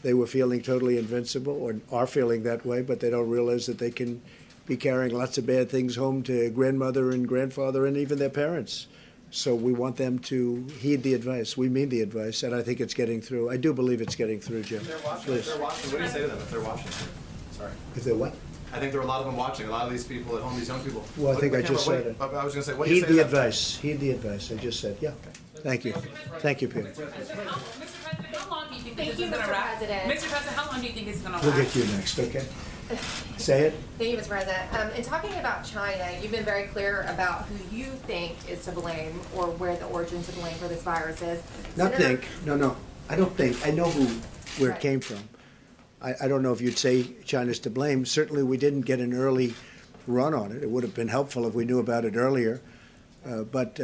they were feeling totally invincible or are feeling that way, but they don't realize that they can be carrying lots of bad things home to grandmother and grandfather and even their parents. So we want them to heed the advice. We mean the advice, and I think it's getting through. I do believe it's getting through, Jim. If they're watching, Please. what do you say to them if they're watching? Sorry. If they're what? I think there are a lot of them watching, a lot of these people at home, these young people. Well, I think I just said it. I was going to say, what do you Heed say the to them? advice. Heed the advice. I just said, yeah. Thank you. Thank you, Peter. Mr. President, how long do you think Thank this you, is going to Mr. wrap? President. Mr. President, how long do you think this is going to We'll wrap? get you next, okay? Say it. Thank you, Mr. President. In talking about China, you've been very clear about who you think is to blame or where the origins of blame for this virus is. Not Senator- think. No. I don't think. I know where it came from. I don't know if you'd say China's to blame. Certainly we didn't get an early run on it. It would have been helpful if we knew about it earlier. But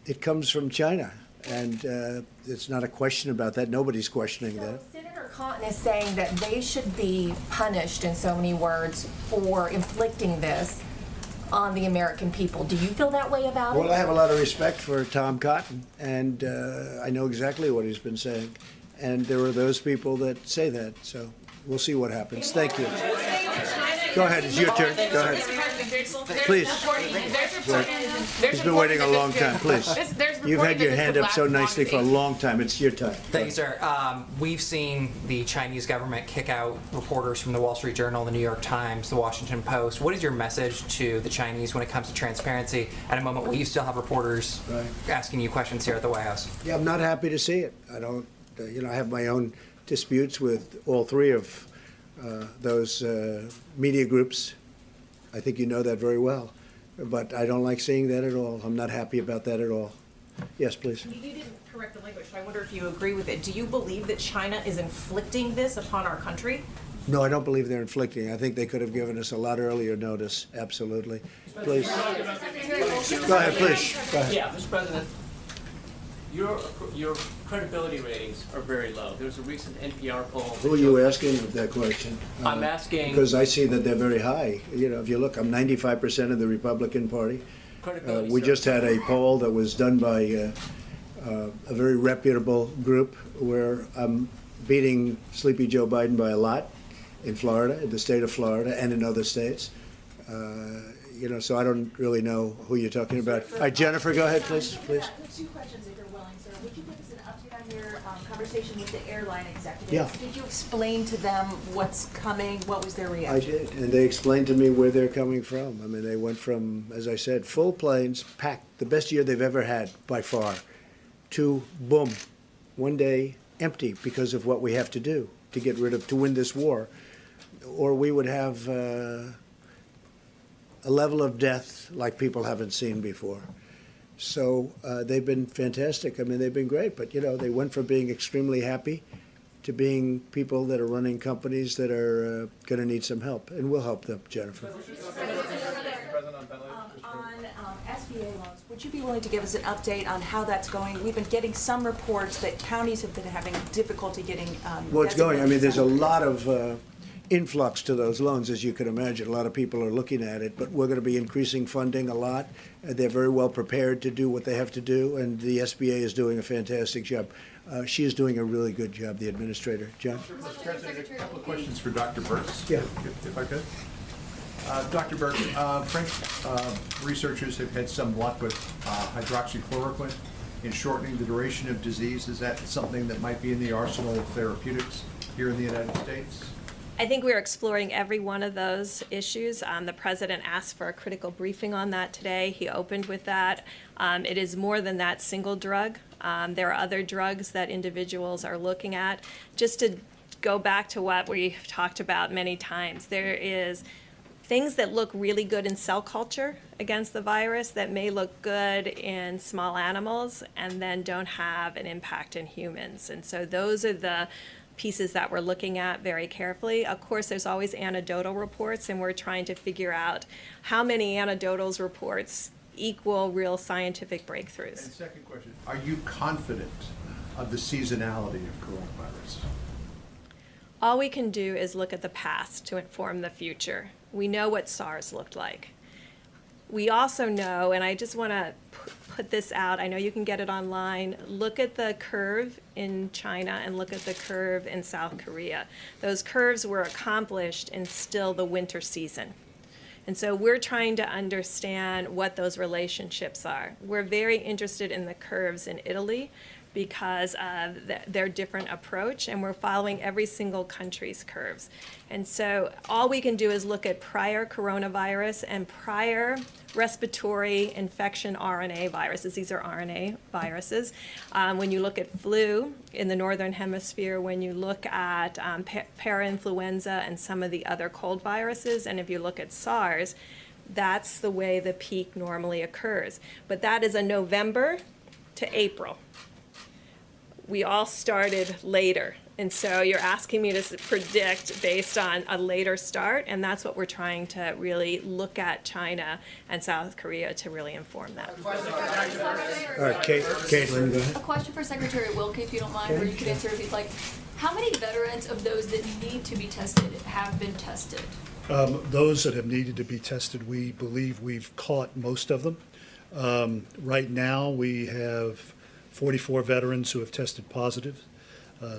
it comes from China. And it's not a question about that. Nobody's questioning that. Senator Cotton is saying that they should be punished, in so many words, for inflicting this on the American people. Do you feel that way about it? Well, I have a lot of respect for Tom Cotton, and I know exactly what he's been saying. And there are those people that say that. So we'll see what happens. Thank you. Go ahead. It's your turn. Go ahead. Please. He's been waiting a long time. Please. You've had your hand up so nicely for a long time. It's your time. Thank you, sir. We've seen the Chinese government kick out reporters from the Wall Street Journal, the New York Times, the Washington Post. What is your message to the Chinese when it comes to transparency at a moment where you still have reporters asking you questions here at the White House? Yeah, I'm not happy to see it. I don't, I have my own disputes with all three of those media groups. I think you know that very well. But I don't like seeing that at all. I'm not happy about that at all. Yes, please. You didn't correct the language, so I wonder if you agree with it. Do you believe that China is inflicting this upon our country? No, I don't believe they're inflicting. I think they could have given us a lot earlier notice. Absolutely. Please. Go ahead, please. Go ahead. Yeah, Mr. President, your credibility ratings are very low. There was a recent NPR poll. Who are you asking with that question? I'm asking... Because I see that they're very high. If you look, I'm 95% of the Republican Party. We just had a poll that was done by a very reputable group where I'm beating Sleepy Joe Biden by a lot in Florida, in the state of Florida, and in other states. So I don't really know who you're talking about. All right, Jennifer, go ahead, please. Two questions, if you're willing, sir. Would you give us an update on your conversation with the airline executives? Yeah. Did you explain to them what's coming? What was their I reaction? did, and they explained to me where they're coming from. I mean, they went from, as I said, full planes, packed, the best year they've ever had by far, to boom, one day empty because of what we have to do to win this war. Or we would have a level of death like people haven't seen before. So they've been fantastic. I mean, they've been great. But, they went from being extremely happy to being people that are running companies that are going to need some help. And we'll help them, Jennifer. On SBA loans, would you be willing to give us an update on how that's going? We've been getting some reports that counties have been having difficulty getting. Well, it's going. I mean, there's a designated lot of influx to those loans, as you can imagine. A lot of people are looking at it, but we're going to be increasing funding a lot. They're very well prepared to do what they have to do, and the SBA is doing a fantastic job. She is doing a really good job, the administrator. John? Mr. President, a couple of questions for Dr. Burks. Yeah. If I could. Dr. Burks, French researchers have had some luck with hydroxychloroquine in shortening the duration of disease. Is that something that might be in the arsenal of therapeutics here in the United States? I think we're exploring every one of those issues. The president asked for a critical briefing on that today. He opened with that. It is more than that single drug. There are other drugs that individuals are looking at. Just to go back to what we've talked about many times, there is things that look really good in cell culture against the virus that may look good in small animals and then don't have an impact in humans. And so those are the pieces that we're looking at very carefully. Of course, there's always anecdotal reports, and we're trying to figure out how many anecdotal reports equal real scientific breakthroughs. And second question, are you confident of the seasonality of coronavirus? All we can do is look at the past to inform the future. We know what SARS looked like. We also know, and I just want to put this out, I know you can get it online, look at the curve in China and look at the curve in South Korea. Those curves were accomplished in still the winter season. And so we're trying to understand what those relationships are. We're very interested in the curves in Italy because of their different approach, and we're following every single country's curves. And so all we can do is look at prior coronavirus and prior respiratory infection RNA viruses. These are RNA viruses. When you look at flu in the northern hemisphere, when you look at parainfluenza and some of the other cold viruses, and if you look at SARS, that's the way the peak normally occurs. But that is a November to April. We all started later. And so you're asking me to predict based on a later start, and that's what we're trying to really look at China and South Korea to really inform that. All right, Caitlin, go ahead. A question for Secretary Wilkie, if you don't mind, or you could answer if you'd like. How many veterans of those that need to be tested have been tested? Those that have needed to be tested, we believe we've caught most of them. Right now, we have 44 veterans who have tested positive.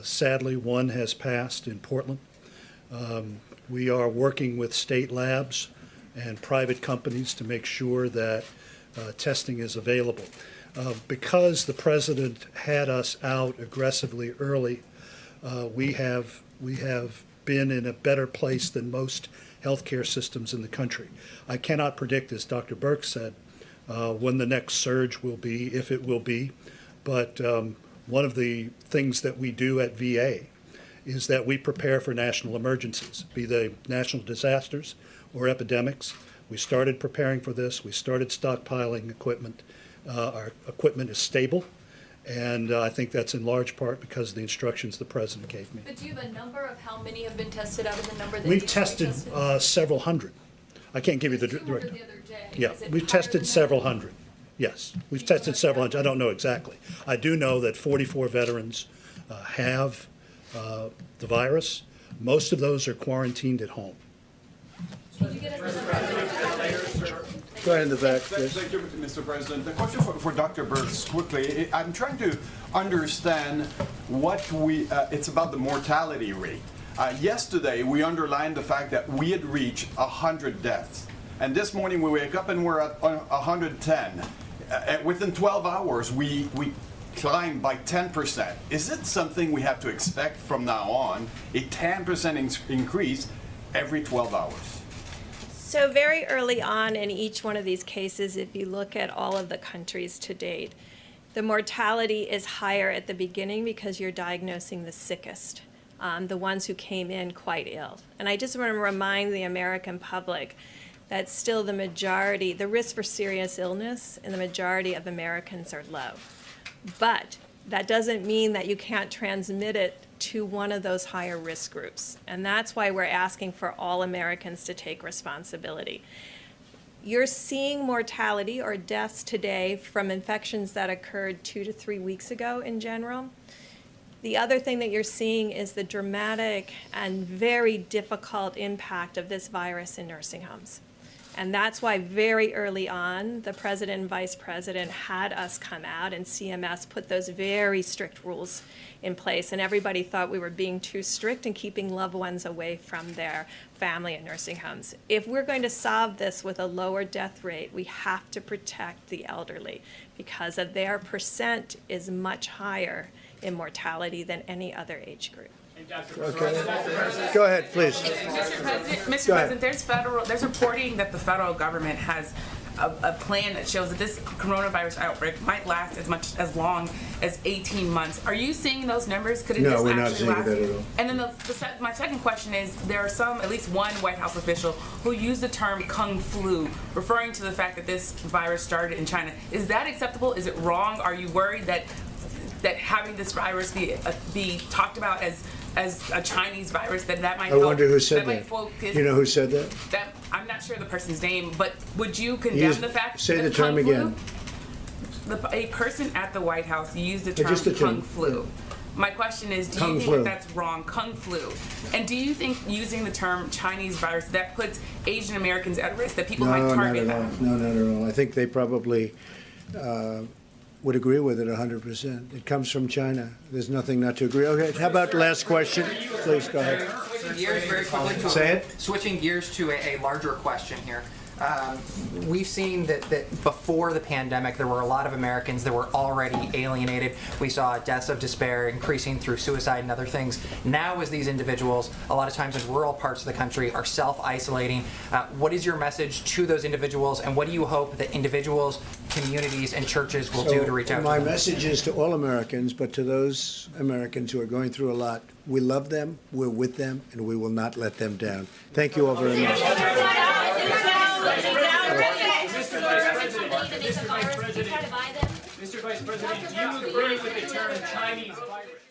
Sadly, one has passed in Portland. We are working with state labs and private companies to make sure that testing is available. Because the president had us out aggressively early, we have been in a better place than most healthcare systems in the country. I cannot predict, as Dr. Burke said, when the next surge will be, if it will be. But one of the things that we do at VA is that we prepare for national emergencies, be they national disasters or epidemics. We started preparing for this. We started stockpiling equipment. Our equipment is stable, and I think that's in large part because of the instructions the president gave me. But do you have a number of how many have been tested out of the number that We've needs to be tested tested? several hundred. I can't give you the 200 direct. the other day. Yeah, Is it we've higher tested than several that? hundred. Yes, we've tested several hundred. I don't know exactly. I do know that 44 veterans have the virus. Most of those are quarantined at home. Go ahead in the back, please. Thank you, Mr. President. The question for Dr. Burks, quickly. I'm trying to understand what it's about the mortality rate. Yesterday, we underlined the fact that we had reached 100 deaths. And this morning, we wake up and we're at 110. Within 12 hours, we climbed by 10%. Is it something we have to expect from now on, a 10% increase every 12 hours? So very early on in each one of these cases, if you look at all of the countries to date, the mortality is higher at the beginning because you're diagnosing the sickest, the ones who came in quite ill. And I just want to remind the American public, that still the majority, the risk for serious illness in the majority of Americans are low. But that doesn't mean that you can't transmit it to one of those higher risk groups. And that's why we're asking for all Americans to take responsibility. You're seeing mortality or deaths today from infections that occurred 2 to 3 weeks ago in general. The other thing that you're seeing is the dramatic and very difficult impact of this virus in nursing homes. And that's why very early on, the president and vice president had us come out and CMS put those very strict rules in place. And everybody thought we were being too strict and keeping loved ones away from their family in nursing homes. If we're going to solve this with a lower death rate, we have to protect the elderly because of their percent is much higher in mortality than any other age group. Okay. Go ahead, please. Mr. Go ahead. President, there's reporting that the federal government has a plan that shows that this coronavirus outbreak might last as long as 18 months. Are you seeing those numbers? Could it No, just we're not actually seeing last? that at all. And then my second question is, there are at least one White House official who used the term Kung flu, referring to the fact that this virus started in China. Is that acceptable? Is it wrong? Are you worried that having this virus be talked about as a Chinese virus, that might I wonder who said might that. focus, You know who said that? I'm not sure the person's name, but would you condemn the fact Say that the term Kung flu, again. a person at the White House used the Just term the term. Kung flu. My question is, do Kung you think flu. that's wrong, Kung flu? And do you think using the term Chinese virus, that puts Asian Americans at risk, that people might No, not target at all. them? No, not at all. I think they probably would agree with it 100%. It comes from China. There's nothing not to agree. Okay, how about last question? Please, go ahead. Switching gears very quickly. Say it. Switching gears to a larger question here. We've seen that before the pandemic, there were a lot of Americans that were already alienated. We saw deaths of despair increasing through suicide and other things. Now, as these individuals, a lot of times in rural parts of the country, are self-isolating, what is your message to those individuals, and what do you hope that individuals, communities, and churches will do to reach out to my them? message is to all Americans, but to those Americans who are going through a lot, we love them, we're with them, and we will not let them down. Thank you all very much. Mr. Vice President, do you agree with the term Chinese virus?